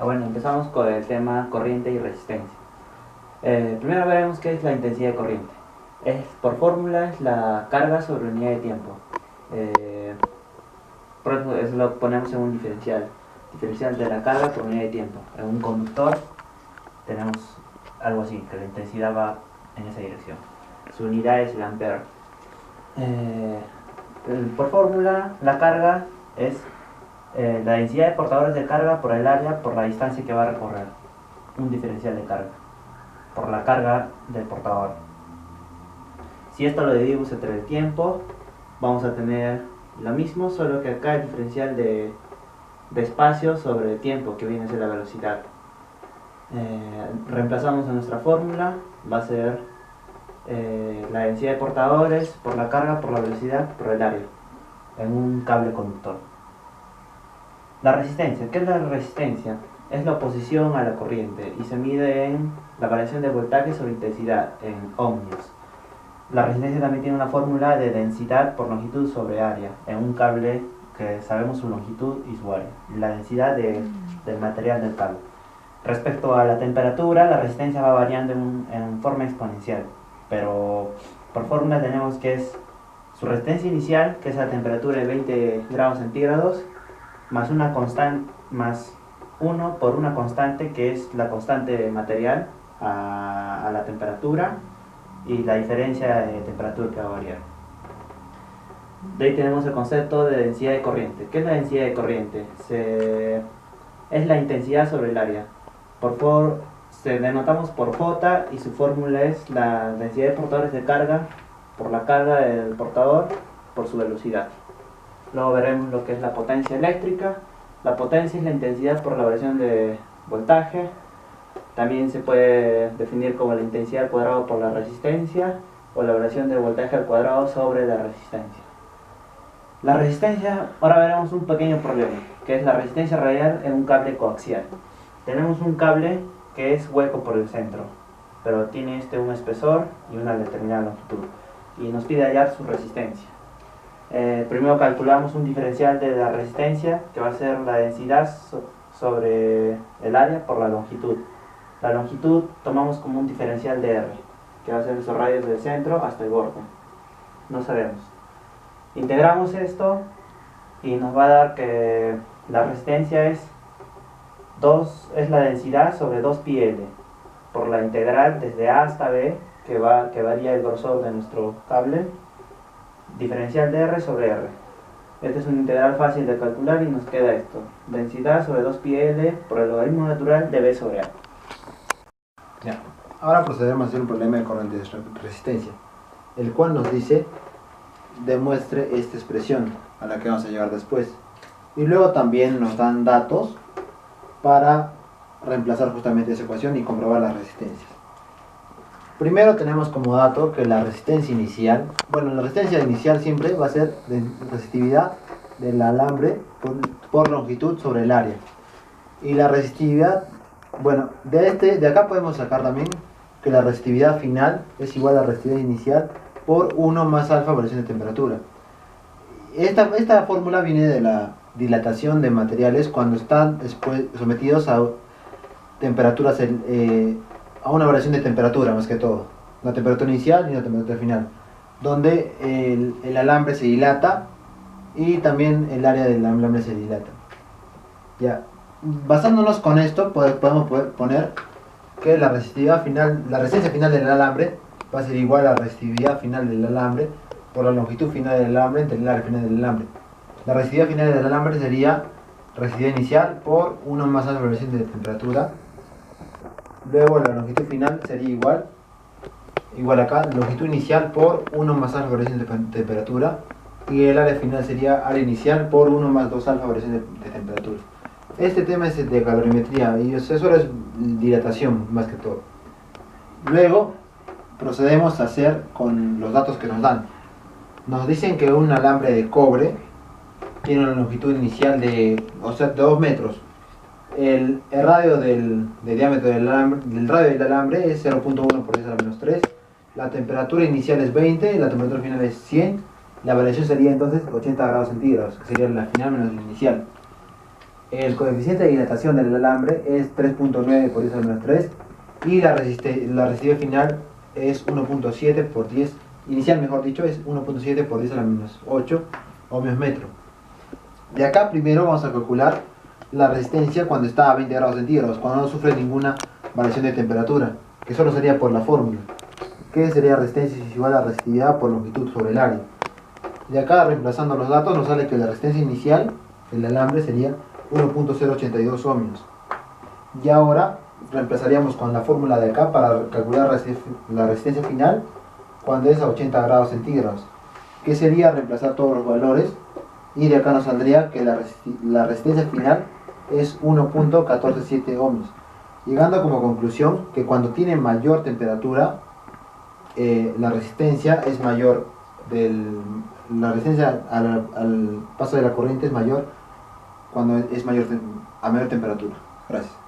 Bueno, empezamos con el tema corriente y resistencia. Primero veremos qué es la intensidad de corriente. Por fórmula es la carga sobre unidad de tiempo. Por eso lo ponemos en un diferencial de la carga por unidad de tiempo. En un conductor tenemos algo así, que la intensidad va en esa dirección. Su unidad es el ampere. Por fórmula, la carga es la densidad de portadores de carga por el área por la distancia que va a recorrer. Un diferencial de carga por la carga del portador. Si esto lo dividimos entre el tiempo, vamos a tener lo mismo, solo que acá el diferencial de espacio sobre tiempo, que viene a ser la velocidad. Reemplazamos en nuestra fórmula, va a ser la densidad de portadores por la carga por la velocidad por el área en un cable conductor. La resistencia. ¿Qué es la resistencia? Es la oposición a la corriente y se mide en la variación de voltaje sobre intensidad, en ohmios. La resistencia también tiene una fórmula de densidad por longitud sobre área, en un cable que sabemos su longitud y su área, la densidad del material del cable. Respecto a la temperatura, la resistencia va variando en forma exponencial, pero por fórmula tenemos que es su resistencia inicial, que es la temperatura de 20 grados centígrados, más una constante, más 1 por una constante, que es la constante material a la temperatura, y la diferencia de temperatura que va a variar. De ahí tenemos el concepto de densidad de corriente. ¿Qué es la densidad de corriente? Es la intensidad sobre el área. Se denotamos por J y su fórmula es la densidad de portadores de carga por la carga del portador por su velocidad. Luego veremos lo que es la potencia eléctrica. La potencia es la intensidad por la variación de voltaje. También se puede definir como la intensidad al cuadrado por la resistencia o la variación de voltaje al cuadrado sobre la resistencia. La resistencia, ahora veremos un pequeño problema, que es la resistencia radial en un cable coaxial. Tenemos un cable que es hueco por el centro, pero tiene un espesor y una determinada longitud, y nos pide hallar su resistencia. Primero calculamos un diferencial de la resistencia, que va a ser la densidad sobre el área por la longitud. La longitud tomamos como un diferencial de R, que va a ser esos radios del centro hasta el borde. No sabemos. Integramos esto y nos va a dar que la resistencia es la densidad sobre 2πL por la integral desde A hasta B, que varía el grosor de nuestro cable, diferencial de R sobre R. Este es un integral fácil de calcular y nos queda esto: densidad sobre 2πL por el logaritmo natural de B sobre A. Ya. Ahora procederemos a hacer un problema de corriente de resistencia, el cual nos dice demuestre esta expresión a la que vamos a llegar después, y luego también nos dan datos para reemplazar justamente esa ecuación y comprobar las resistencias. Primero tenemos como dato que la resistencia inicial, la resistencia inicial siempre va a ser de resistividad del alambre por longitud sobre el área, y la resistividad, de acá podemos sacar también que la resistividad final es igual a la resistividad inicial por 1 más alfa variación de temperatura. Esta fórmula viene de la dilatación de materiales cuando están sometidos a temperaturas, a una variación de temperatura más que todo, una temperatura inicial y una temperatura final, donde el alambre se dilata y también el área del alambre se dilata. Ya, basándonos con esto podemos poner que la resistencia final del alambre va a ser igual a la resistividad final del alambre por la longitud final del alambre entre el área final del alambre. La resistividad final del alambre sería resistividad inicial por 1 más alfa variación de temperatura. Luego la longitud final sería igual acá, longitud inicial por 1 más alfa variación de temperatura, y el área final sería área inicial por 1 más 2 alfa variación de temperatura. Este tema es de calorimetría y eso es dilatación más que todo. Luego procedemos a hacer con los datos que nos dan. Nos dicen que un alambre de cobre tiene una longitud inicial de 2 metros. El radio del diámetro del radio del alambre es 0.1 por 10 a la menos 3. La temperatura inicial es 20 y la temperatura final es 100. La variación sería entonces 80 grados centígrados, que sería la final menos la inicial. El coeficiente de dilatación del alambre es 3.9 por 10 a la menos 3 y la resistencia final es 1.7 por 10, inicial mejor dicho, es 1.7 por 10 a la menos 8 ohmios metro. De acá primero vamos a calcular la resistencia cuando está a 20 grados centígrados, cuando no sufre ninguna variación de temperatura, que solo sería por la fórmula, que sería resistencia es igual a resistividad por longitud sobre el área. De acá, reemplazando los datos, nos sale que la resistencia inicial del alambre sería 1.082 ohmios. Y ahora reemplazaríamos con la fórmula de acá para calcular la resistencia final cuando es a 80 grados centígrados, que sería reemplazar todos los valores, y de acá nos saldría que la resistencia final es 1.147 ohmios, llegando como conclusión que cuando tiene mayor temperatura la resistencia es mayor la resistencia al paso de la corriente es mayor cuando es a mayor temperatura. Gracias.